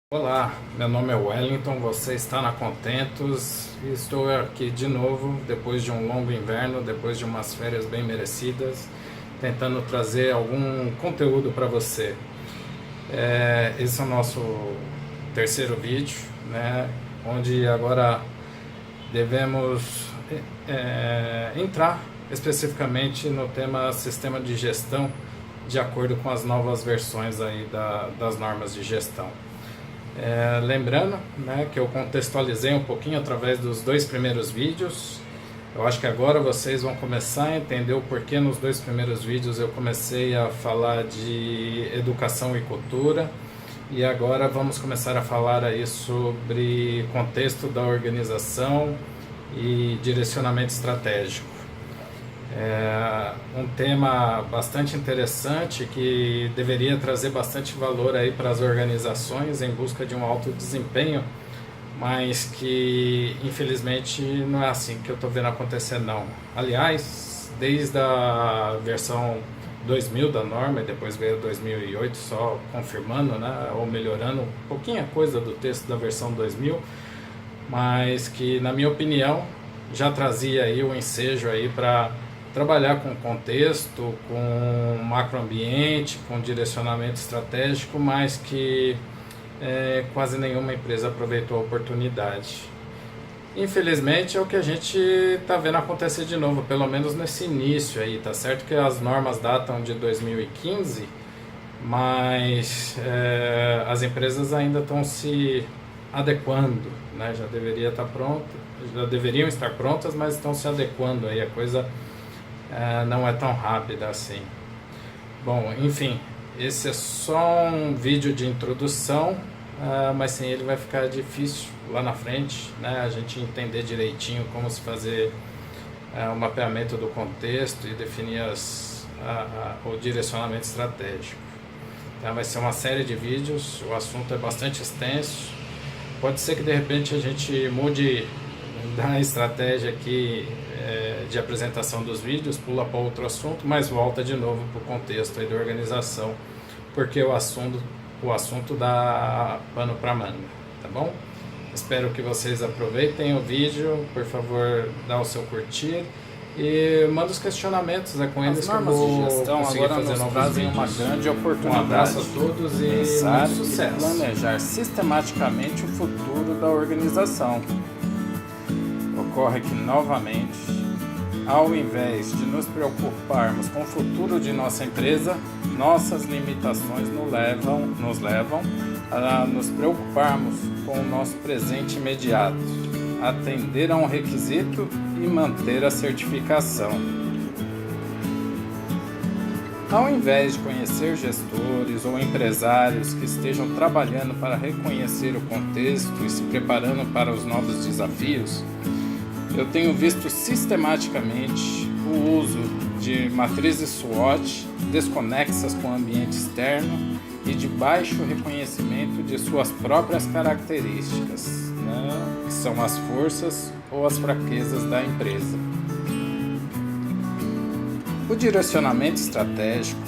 Olá, meu nome é Wellington, você está na Contentos e estou aqui de novo depois de um longo inverno, depois de umas férias bem merecidas, tentando trazer algum conteúdo para você. Esse é o nosso terceiro vídeo, né, onde agora devemos entrar especificamente no tema sistema de gestão de acordo com as novas versões aí das normas de gestão. Lembrando, né, que eu contextualizei um pouquinho através dos dois primeiros vídeos. Eu acho que agora vocês vão começar a entender o porquê nos dois primeiros vídeos eu comecei a falar de educação e cultura, e agora vamos começar a falar aí sobre contexto da organização e direcionamento estratégico. Um tema bastante interessante que deveria trazer bastante valor aí para as organizações em busca de um alto desempenho, mas que infelizmente não é assim que eu estou vendo acontecer não. Aliás, desde a versão 2000 da norma, e depois veio 2008 só confirmando, né, ou melhorando um pouquinho a coisa do texto da versão 2000, mas que na minha opinião já trazia aí o ensejo aí para trabalhar com contexto, com macroambiente, com direcionamento estratégico, mas que quase nenhuma empresa aproveitou a oportunidade. Infelizmente é o que a gente está vendo acontecer de novo, pelo menos nesse início aí. Tá certo que as normas datam de 2015, mas as empresas ainda estão se adequando, né? Já deveriam estar prontas, mas estão se adequando aí, a coisa não é tão rápida assim. Bom, enfim, esse é só um vídeo de introdução, mas sem ele vai ficar difícil lá na frente, né, a gente entender direitinho como se fazer o mapeamento do contexto e definir o direcionamento estratégico. Tá? Vai ser uma série de vídeos, o assunto é bastante extenso, pode ser que de repente a gente mude da estratégia aqui de apresentação dos vídeos, pula para outro assunto, mas volta de novo para o contexto aí da organização, porque o assunto dá pano para manga, tá bom? Espero que vocês aproveitem o vídeo, por favor, dá o seu curtir e manda os questionamentos, com eles que eu vou conseguir fazer novos vídeos. Uma grande oportunidade. Um abraço a todos e pensar muito sucesso. E planejar sistematicamente o futuro da organização. Ocorre que, novamente, ao invés de nos preocuparmos com o futuro de nossa empresa, nossas limitações nos levam a nos preocuparmos com o nosso presente imediato, atender a um requisito e manter a certificação. Ao invés de conhecer gestores ou empresários que estejam trabalhando para reconhecer o contexto e se preparando para os novos desafios, eu tenho visto sistematicamente o uso de matrizes SWOT desconexas com o ambiente externo e de baixo reconhecimento de suas próprias características, né, que são as forças ou as fraquezas da empresa. O direcionamento estratégico,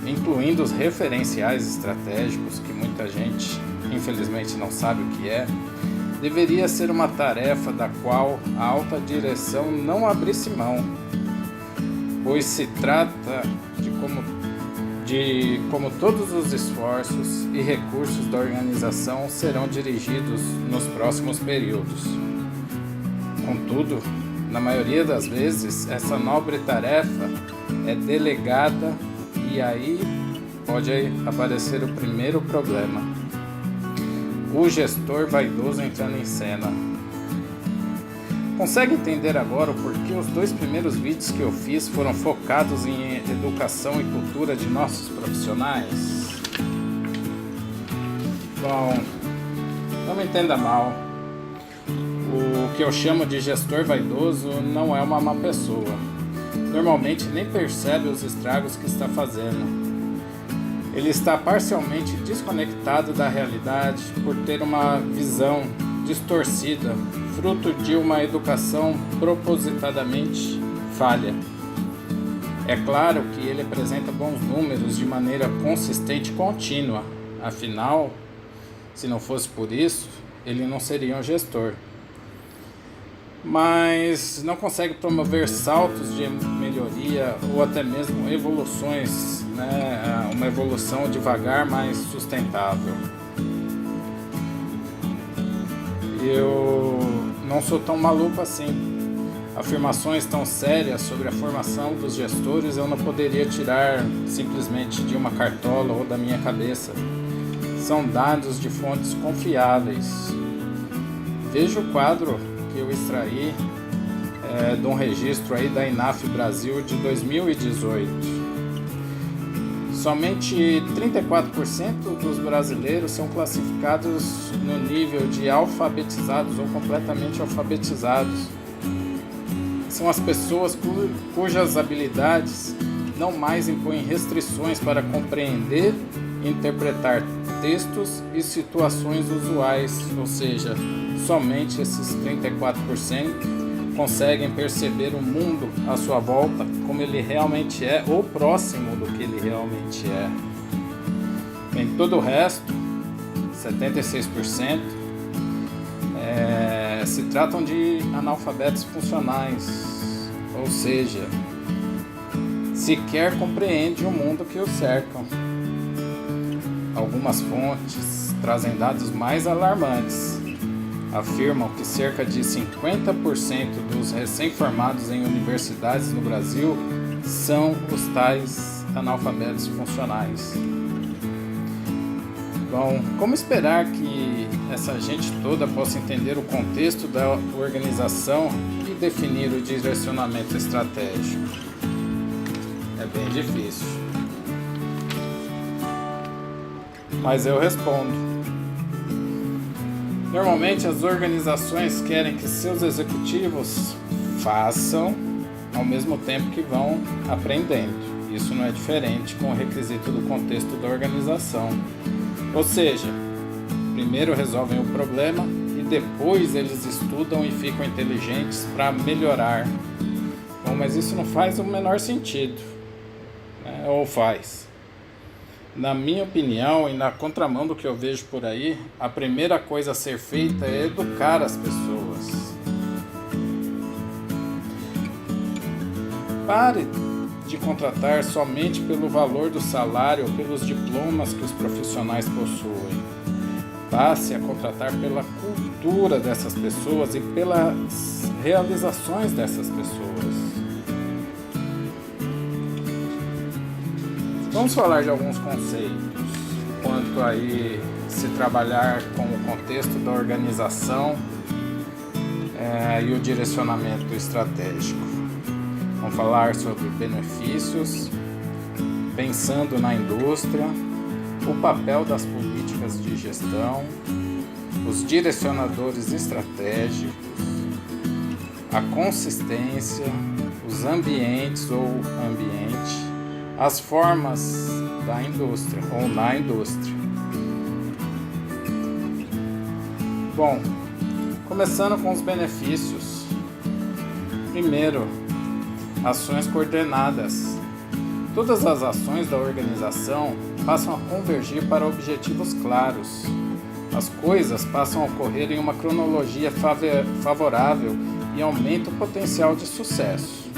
incluindo os referenciais estratégicos, que muita gente infelizmente não sabe o que é, deveria ser uma tarefa da qual a alta direção não abrisse mão, pois se trata de como todos os esforços e recursos da organização serão dirigidos nos próximos períodos. Contudo, na maioria das vezes, essa nobre tarefa é delegada e aí pode aparecer o primeiro problema: o gestor vaidoso entrando em cena. Consegue entender agora o porquê os dois primeiros vídeos que eu fiz foram focados em educação e cultura de nossos profissionais? Bom, não me entenda mal. O que eu chamo de gestor vaidoso não é uma má pessoa. Normalmente nem percebe os estragos que está fazendo. Ele está parcialmente desconectado da realidade por ter uma visão distorcida, fruto de uma educação propositadamente falha. É claro que ele apresenta bons números de maneira consistente e contínua, afinal, Se não fosse por isso, ele não seria um gestor. Mas não consegue promover saltos de melhoria ou até mesmo evoluções, né? Uma evolução devagar, mas sustentável. Eu não sou tão maluco assim. Afirmações tão sérias sobre a formação dos gestores eu não poderia tirar simplesmente de uma cartola ou da minha cabeça. São dados de fontes confiáveis. Veja o quadro que eu extraí de um registro aí da INAF Brasil de 2018. Somente 34% dos brasileiros são classificados no nível de alfabetizados ou completamente alfabetizados. São as pessoas cujas habilidades não mais impõem restrições para compreender e interpretar textos e situações usuais, ou seja, somente esses 34% conseguem perceber o mundo à sua volta como ele realmente é ou próximo do que ele realmente é. Em todo o resto, 76%, se tratam de analfabetos funcionais, ou seja, sequer compreende o mundo que os cercam. Algumas fontes trazem dados mais alarmantes. Afirmam que cerca de 50% dos recém-formados em universidades no Brasil são os tais analfabetos funcionais. Bom, como esperar que essa gente toda possa entender o contexto da organização e definir o direcionamento estratégico? É bem difícil. Mas eu respondo. Normalmente as organizações querem que seus executivos façam ao mesmo tempo que vão aprendendo. Isso não é diferente com o requisito do contexto da organização. Ou seja, primeiro resolvem o problema e depois eles estudam e ficam inteligentes para melhorar. Bom, mas isso não faz o menor sentido, né? Ou faz? Na minha opinião e na contramão do que eu vejo por aí, a primeira coisa a ser feita é educar as pessoas. Pare de contratar somente pelo valor do salário ou pelos diplomas que os profissionais possuem. Passe a contratar pela cultura dessas pessoas e pelas realizações dessas pessoas. Vamos falar de alguns conceitos quanto aí se trabalhar com o contexto da organização e o direcionamento estratégico. Vamos falar sobre benefícios, pensando na indústria, o papel das políticas de gestão, os direcionadores estratégicos, a consistência, os ambientes ou ambiente, as formas da indústria ou na indústria. Bom, começando com os benefícios. Primeiro, ações coordenadas. Todas as ações da organização passam a convergir para objetivos claros. As coisas passam a ocorrer em uma cronologia favorável e aumenta o potencial de sucesso.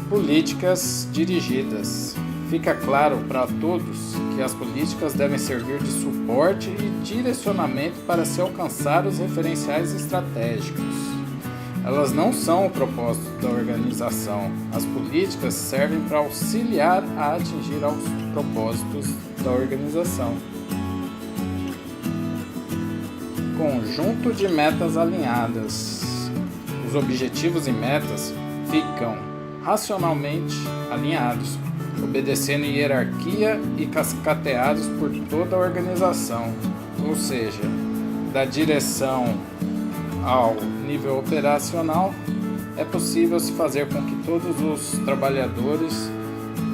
Políticas dirigidas. Fica claro para todos que as políticas devem servir de suporte e direcionamento para se alcançar os referenciais estratégicos. Elas não são o propósito da organização. As políticas servem para auxiliar a atingir os propósitos da organização. Conjunto de metas alinhadas. Os objetivos e metas ficam racionalmente alinhados, obedecendo hierarquia e cascateados por toda a organização, ou seja, da direção ao nível operacional, é possível se fazer com que todos os trabalhadores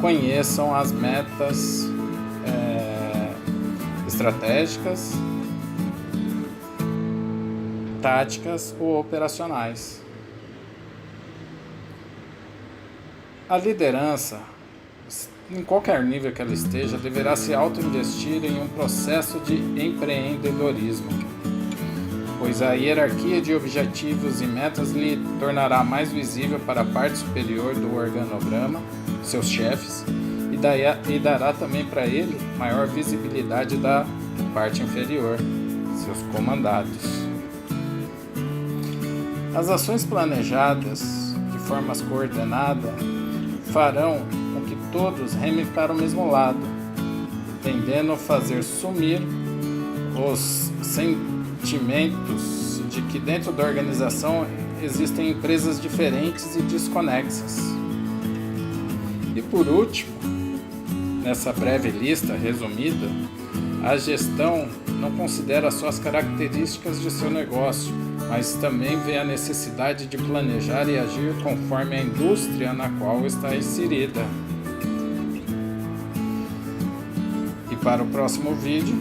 conheçam as metas estratégicas, táticas ou operacionais. A liderança em qualquer nível que ela esteja, deverá se auto-investir em um processo de empreendedorismo, pois a hierarquia de objetivos e metas lhe tornará mais visível para a parte superior do organograma, seus chefes, e dará também para ele maior visibilidade da parte inferior, seus comandados. As ações planejadas de forma coordenada farão com que todos remem para o mesmo lado, tendendo a fazer sumir os sentimentos de que dentro da organização existem empresas diferentes e desconexas. E por último, nessa breve lista resumida, a gestão não considera só as características de seu negócio, mas também vê a necessidade de planejar e agir conforme a indústria na qual está inserida. E para o próximo vídeo,